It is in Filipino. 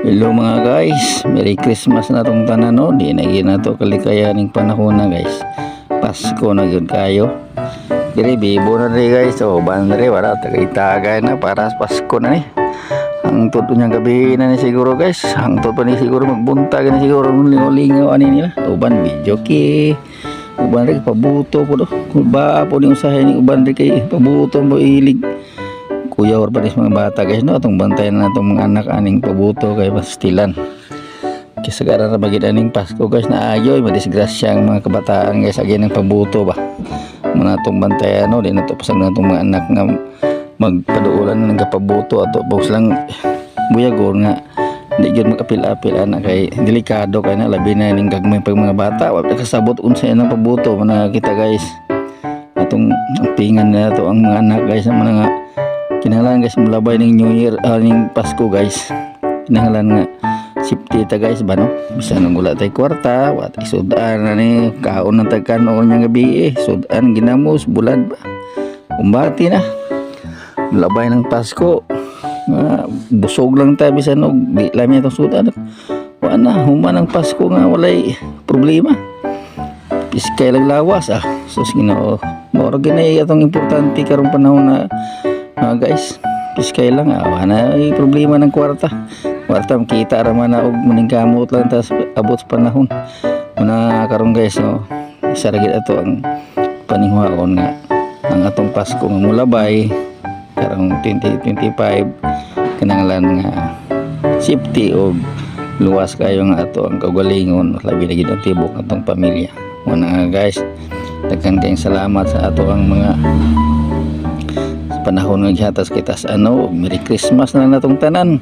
Hello mga guys, Merry Christmas na tong tanan no. Di na gyud nato kalikayaning panahon na guys. Pasko na gyud kayo. Diri bibo na rin guys. So bandre wala tagay-tagay na para sa Pasko na ni. Ang toto niya gabi na ni siguro guys. Ang toto ni siguro magbuntag na siguro ng lingaw-lingaw ani nila. Uban video ki. Uban rin pabuto po do. Ba po ni usahay ni uban rin kay pabuto mo ilig. Kuya or panis mga bata guys no, atong bantayan na itong mga anak aning pabuto kay pastilan kasi gara na bagid aning Pasko guys na ayoy madisgrasya ang mga kabataan guys agin ng pabuto ba muna itong bantayan no, di na ito pasag na itong mga anak nga magpaduulan ng kapabuto ato box lang buyagor nga hindi yun magapil-apil anak kay delikado kay na labi na yung gagmay pag mga bata wala kasabot unsa yan ang pabuto mana kita guys atong pingan na ito ang mga anak guys na mga kinahanglan guys mulabay ning New Year ning Pasko guys kinahanglan nga safety ta guys ba no bisan nang wala tay kwarta wat isudan na ni kaon ng tagkanon nya gabi sudan ginamos bulad ba umbati na mulabay ng Pasko busog lang ta bisan og di lami itong sudan wa na human ang Pasko nga walay problema piskay lang lawas sus Ginoo mao ginay atong importante karong panahon na guys, piskay lang na ay problema ng kwarta makita raman na og maningkamot lang tas abot sa panahon muna karon guys no isa ra gid ato ang paningwaon nga ang atong Pasko nga mulabay karong 2025 kinahanglan nga safety og luwas kayo nga ato ang kaugalingon labi na gid ang tibok atong pamilya muna guys daghan kayong salamat sa ato ang mga panahon ng gihatas kita sa Merry Christmas na natong tanan.